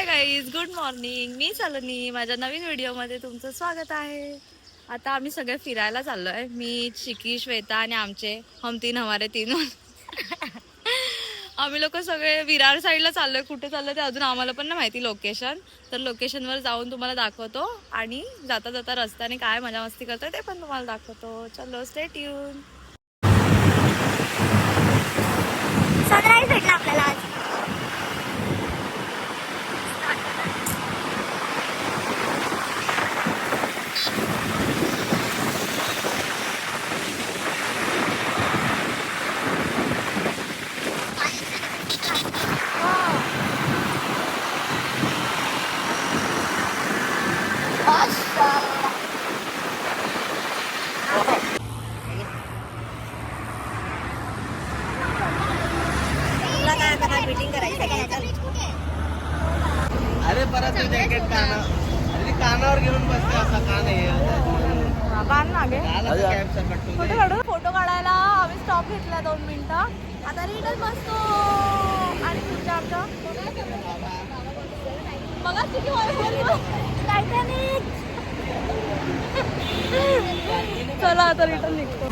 हाय guys, good morning. मी सलोनी, माझ्या नवीन व्हिडिओमध्ये तुमचं स्वागत आहे. आता आम्ही सगळे फिरायला चाललोय. मी, चिकी, श्वेता आणि आमचे हम तीन हमारे तीन. आम्ही लोक सगळे विरार साईडला चाललोय. कुठे चाललोय ते अजून आम्हाला पण नाही माहिती लोकेशन. तर लोकेशनवर जाऊन तुम्हाला दाखवतो आणि जाता जाता रस्त्याने काय मजा मस्ती करतोय ते पण तुम्हाला दाखवतो. चलो, स्टे ट्यून. सनराइज भेटला आपल्याला आज. अरे परत जॅकेट कानावर घेऊन बसते असा कान आहे. कान मागे कुठे काढू? फोटो काढायला आम्ही स्टॉप घेतला 2 मिनिटं. आता रिटर्न बसतो. आणि तुमच्या आमच्या बघा किती टायटॅनिक. चला आता रिटर्न निघतो.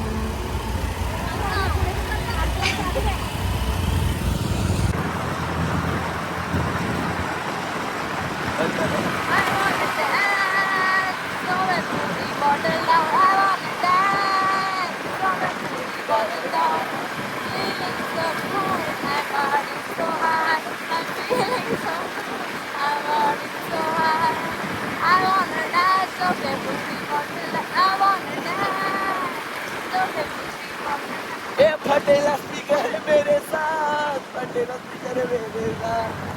फटेला स्पीकर मेरे साथ, फटेला स्पीकर मेरे साथ.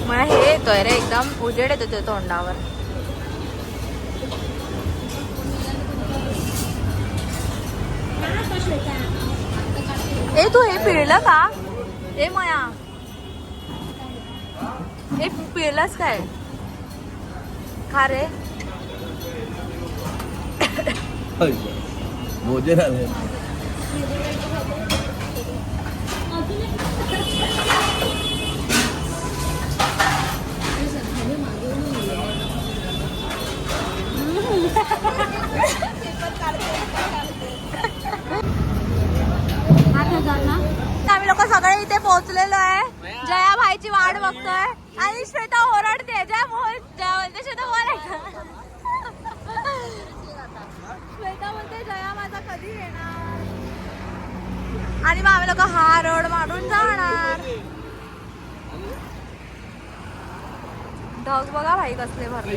मला हे येतोय रे, एकदम उजेड येतो ते तोंडावर. ए तू हे पिळलं का? ए मया, हे पिळलंस काय? खा रे. मोजे झाले. आम्ही लोक सगळे इथे पोहोचलेलो आहे. जया भाईची वाट बघतोय आणि श्वेता ओरडते. जया बोलते, श्वेता बोलायचं. श्वेता बोलते जया माझा कधी येणार. आणि मग आम्ही लोक हा रोड मारून जाणार. ढग बघा भाई कसले भरले.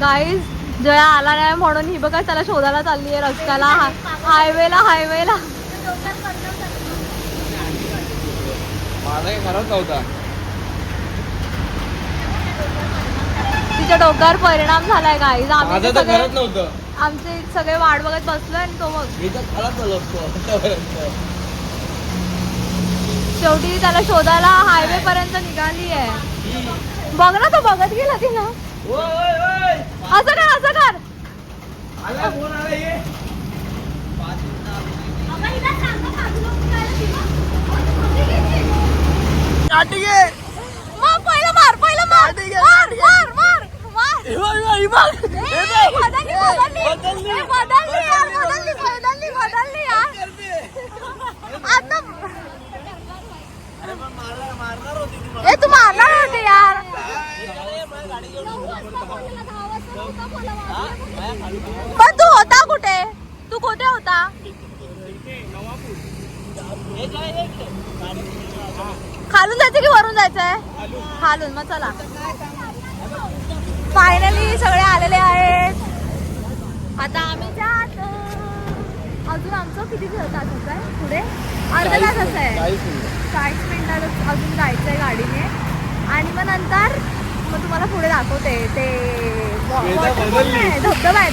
गाईज, जया आला नाही म्हणून ही बघा त्याला शोधायला चालली आहे रस्त्याला, हायवेला. माझा खरंच होता. तिच्या डोक्यावर परिणाम झालाय गाईज. आम्ही नव्हतं. आमचे सगळे वाट बघत बसलोय आणि तो बघ मी तर खराब झालो असतो. शेवटी त्याला शोधायला हायवे पर्यंत निघाली आहे. बघ ना, तो बघत गेला तिला. असं कर. मग पहिलं मार. बदलली यार. आता ए तू मारणार होते यार. पण तू होता कुठे? तू कुठे होता? खालून जायचं की वरून जायचंय? खालून. मग चला, फायनली सगळे आलेले आहेत. आता आम्ही जात. अजून आमचं किती तासाचं आहे पुढे? अर्धा तासाचं आहे. 40 मिनिटात अजून जायचंय गाडीने. आणि मग नंतर तुम्हाला पुढे दाखवते. ते धबधबा आहे.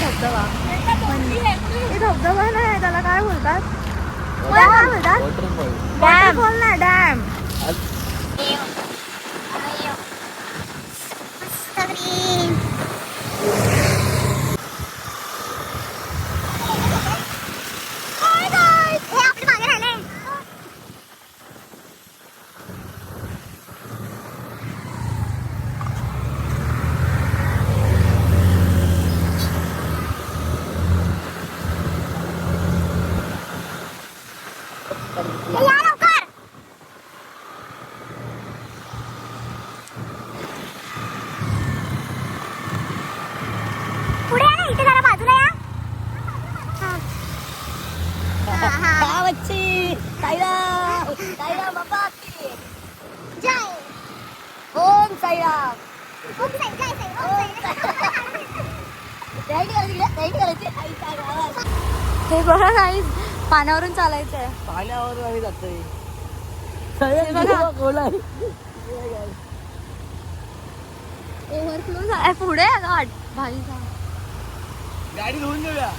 धबधबा नाही, त्याला काय बोलतात? वॉटरफॉल. वॉटरफॉल ना डॅम. पुढे या ना, इथे जरा बाजूला या. जय ओम साईराम. ओम साई, जय साई, ओम साई. हे बघा नाही पाण्यावरून चालायचं आहे. पाण्यावर आम्ही जातोय. हे बघा. बोला. ओव्हरफ्लो झालाय पुढे आहे भाईचा. गाडी धुवून घेऊया.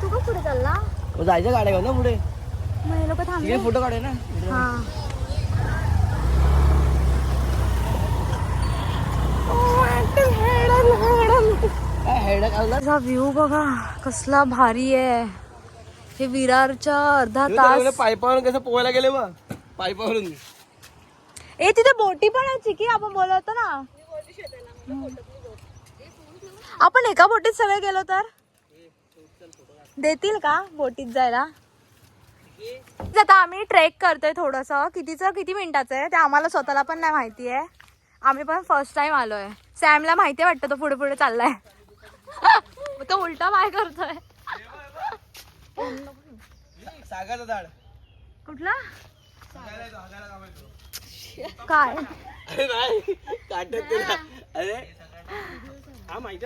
तू का पुढे चालला? जायचं गाड्या घेऊन ना पुढे. मग हे लोक थांबले. फोटो काढे ना. हा. त्याचा व्ह्यू बघा कसला भारी आहे. हे विरारच्या अर्धा तास. पायपावरून कसं पोहायला गेले बा पायपावरून. ए तिथे बोटी पण आहे की आपण बोलवतो ना. आपण एका बोटीत सगळे गेलो तर देतील का बोटीत जायला? आता आम्ही ट्रेक करतोय थोडस. किती मिनिटाचं आहे ते आम्हाला स्वतःला पण नाही माहिती आहे. आम्ही पण फर्स्ट टाइम आलोय. सॅमला माहिती वाटतं तो पुढे पुढे चाललाय. तो उलटा पाय करतोय. सागाचं झाड कुठला काय? अरे नाही काटत तुला. अरे हा माहिती.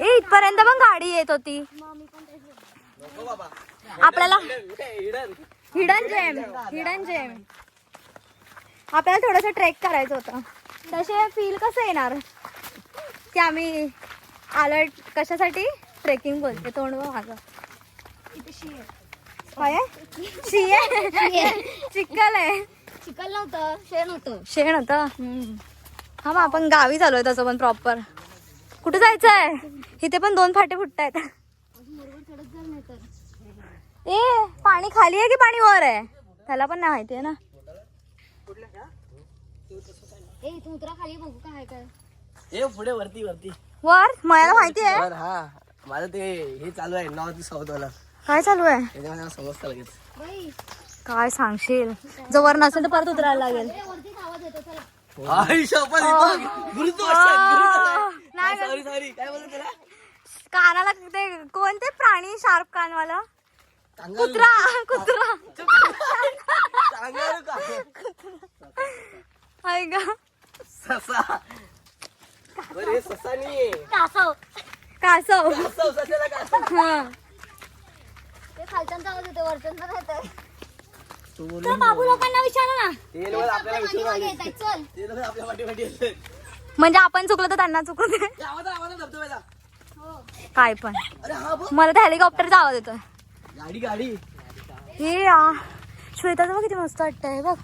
ए इथपर्यंत पण गाडी येत होती. आपल्याला हिडन जेम आपल्याला थोडस ट्रेक करायचं होतं. तसे फील कसं येणार की आम्ही आलोय कशासाठी? ट्रेकिंग बोलते. तोंड माझं काय चिखल आहे. चिखल नव्हतं, शेण होतं. शेण होतं. हा मग आपण गावी चालूय तसं पण प्रॉपर. कुठे जायचंय? इथे पण 2 फाटे फुटतायत. ए पाणी खाली आहे की पाणी वर आहे त्याला पण नाही माहिती आहे ना. ए इथून उतरा खाली बघू काय काय. हे पुढे वरती वर मला माहिती आहे. वर. हा माझं ते हे चालू आहे नॉर्थ साऊथ वाला. काय चालू आहे? त्याच्यामध्ये मला समजतं लगेच. बाई काय सांगशील? जर वर नसेल तर परत उतरायला लागेल. वरतीच आवाज येतो. चला. आई शपथ. नाही सॉरी काय बोलतो त्याला? कानाला ते कोणते प्राणी शार्प कानवाला? कांगारू. कुत्रा कांगारू का? आहे का? ससा. बरं हे ससा नाहीये. कासव. कासव. ससाला कासव. हा. ते खालच्यांचा आवाज येतो, वरच्यांचा नाही येत. तू बोल. तर बाबू लोकांना विचारा ना. ते लोक आपल्याला विचारून आले. येतात. चल. ते लोक आपल्या पाठी येतात. म्हणजे आपण चुकलो तर त्यांना चुकू दे. आवाज धबधब्याचा. काय पण अरे हा बघ मला तर हेलिकॉप्टरचा आवाज येतोय. गाडी. हे श्वेताचं बघ किती मस्त वाटतंय. बघ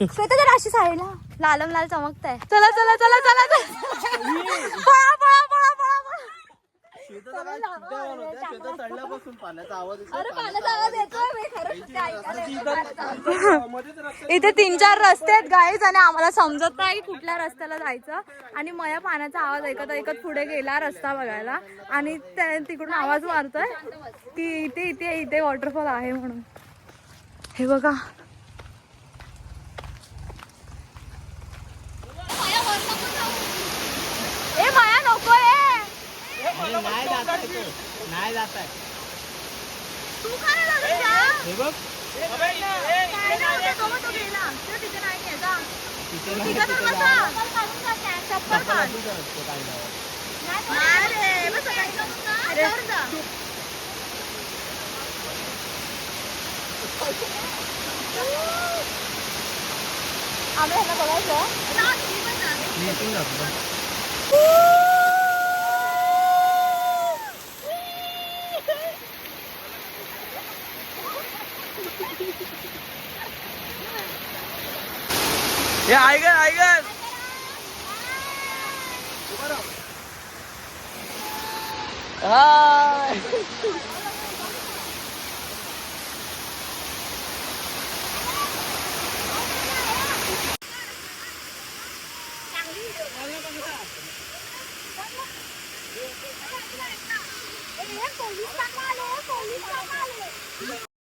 श्वेता तर अशी साडीला लाल चमकताय. चला चढल्यापासून पाण्याचा आवाज अरे पाण्याचा आवाज येतोय. मी खरंच इथे 3-4 रस्ते आहेत गाईज आणि आम्हाला समजत नाही कुठल्या रस्त्याला जायचं. आणि मया पाण्याचा आवाज ऐकत पुढे गेला रस्ता बघायला आणि तिकडून आवाज मारतोय की इथे वॉटरफॉल आहे म्हणून. हे बघा ए माया नकोय. नाही जात आहे. तू काय लागत जा? हे बघ काय नाही होतं, तो गेला. तो तिथे नाही आहे, जा. तू तिघं तर बसा. चप्पल काढ. नाही रे, बस सगळ्यांचं. अरे, वर जा. आम्ही ह्यांना बघायचं. मी इथून जातो. हे ऐक हाय.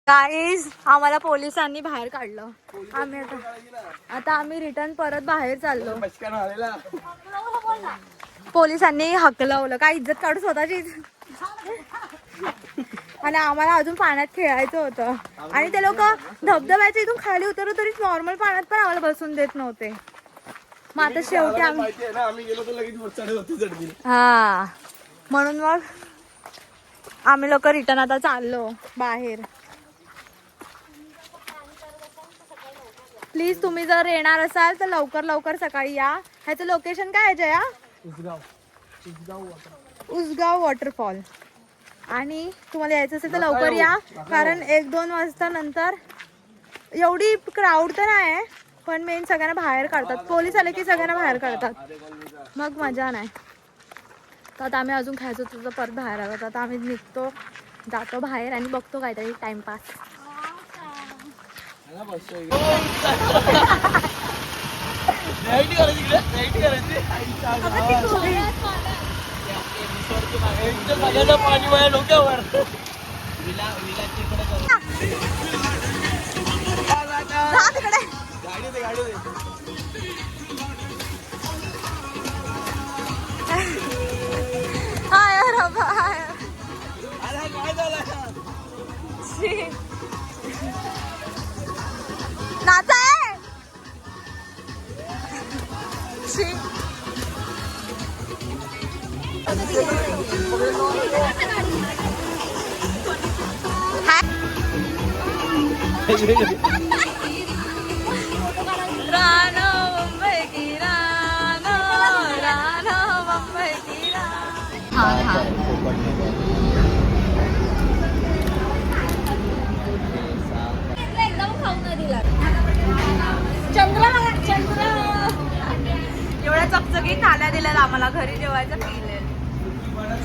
गाईज आम्हाला पोलिसांनी बाहेर काढलं. आम्ही आता आम्ही रिटर्न परत बाहेर चाललो. पोलिसांनी हकलवलं. काय इज्जत काढू स्वतःची. आणि आम्हाला अजून पाण्यात खेळायचं होतं. आणि ते लोक धबधब्याच्या इथून खाली उतरलं तरी नॉर्मल पाण्यात पण आम्हाला बसून देत नव्हते. मग आता शेवटी आम्ही गेलो तर लगेच हा म्हणून मग आम्ही लोक रिटर्न आता चाललो बाहेर. प्लीज तुम्ही जर येणार असाल तर लवकर सकाळी या. ह्याचं लोकेशन काय आहे जया? उसगाव वॉटरफॉल. आणि तुम्हाला यायचं असेल तर लवकर या, कारण 1-2 वाजता नंतर एवढी क्राऊड तर नाही, पण मेन सगळ्यांना बाहेर काढतात. पोलीस आले की सगळ्यांना बाहेर काढतात, मग मजा नाही. तर आता आम्ही अजून खायचं होतं तर परत बाहेर आलो. तर आता आम्ही निघतो, जातो बाहेर आणि बघतो काहीतरी टाइमपास. पाणी वाया डोक्यावर. गाडी नाचा आहे. रानो मुंबई की रानो, रानो मुंबई की रानो. हा हा एकदम खाऊन दिला. चंद्र एवढ्या चकचकीत थाल्या दिल्या आम्हाला. घरी जेवायचं पिले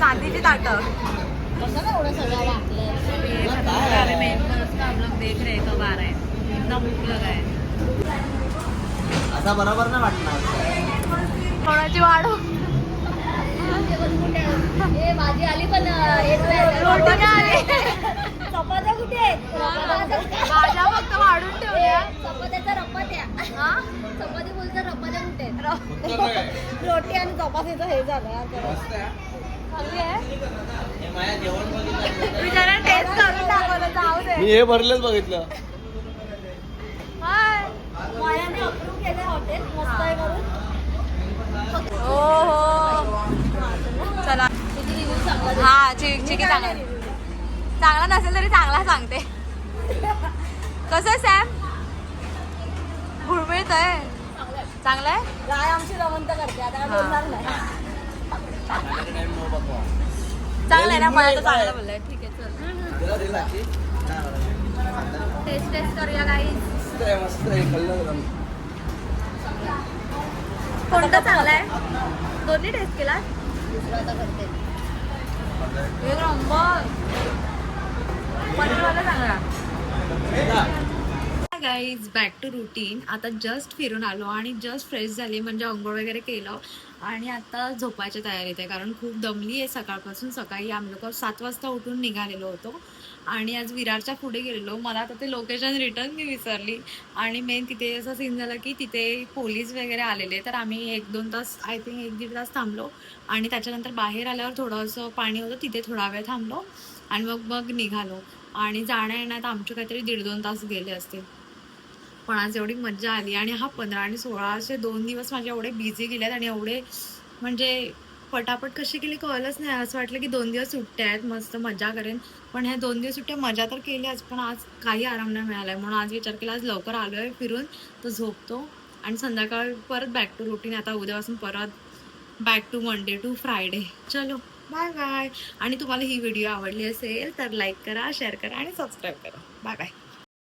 चांदीची ताटं. कसं ना एवढं सगळं वाटलं. मेन हम लोग देख रहे कब आ रहे हैं. इतना भूख लगा है. असा बरोबर नाही वाटणार. कोणाची वाढू. ए भाजी आली पण रोटी नाही आली. चपात्या कुठे आहेत? भाज्या फक्त वाढून ठेवल्या. चपात्याच्या रपात्या. हा चपाती बोलतात रपात्या कुठे आहेत? रोटी आणि चपातीचं हे झालं. चांगली आहे. हे माझ्या जेवण बघितलं. मी जरा टेस्ट करून दाखवलं. जाऊ दे. मी हे भरलेच बघितलं. हाय. मायाने अप्रूव्ह केले हॉटेल मस्त आहे करून. हो हो चला. हा चिकी चांगला. चांगला नसेल तरी चांगला सांगते. कसं आहे सॅम? घुळमिळत आहे. चांगलं आहे. गाय आमची रवंत करते आता काय बोलणार नाही. चांगलं आहे ना. मला तर चांगलं बोललंय. ठीक आहे चल. टेस्ट करूया गाईज. कोणतं चांगलं आहे? दोन्ही टेस्ट केला. दुसरं आता करते. एक नंबर. पनीरवाला चांगला. Guys back to routine. आता जस्ट फिरून आलो आणि जस्ट फ्रेश झाली, म्हणजे अंघोळ वगैरे केलं आणि आता झोपायच्या तयारीत आहे, कारण खूप दमली आहे सकाळपासून. सकाळी आम्ही लोक 7 वाजता उठून निघालेलो होतो आणि आज विरारच्या पुढे गेलेलो. मला आता ते लोकेशन रिटर्न मी विसरली. आणि मेन तिथे असं सीन झालं की तिथे पोलीस वगैरे आलेले, तर आम्ही 1-2 तास, आय थिंक 1-1.5 तास थांबलो. आणि त्याच्यानंतर बाहेर आल्यावर थोडंसं पाणी होतं, तिथे थोडा वेळ थांबलो आणि मग निघालो. आणि जाण्या येण्यात आमचे काहीतरी 1.5-2 तास गेले असते. पण आज एवढी मज्जा आली. आणि हा 15 आणि 16 असे 2 दिवस माझे एवढे बिझी गेलेत आणि एवढे म्हणजे पटापट कशी केली कळलंच नाही. असं वाटलं की 2 दिवस सुट्ट्या आहेत, मस्त मजा करेन. पण ह्या 2 दिवस सुट्ट्या मजा तर केल्याच, पण आज काही आराम नाही मिळालाय. म्हणून आज विचार केला आज लवकर आलोय फिरून तर झोपतो आणि संध्याकाळ परत बॅक टू रुटीन. आता उद्यापासून परत back to Monday to Friday. चलो बाय बाय. आणि तुम्हाला ही व्हिडिओ आवडली असेल तर लाईक करा, शेअर करा आणि सबस्क्राईब करा. Bye bye.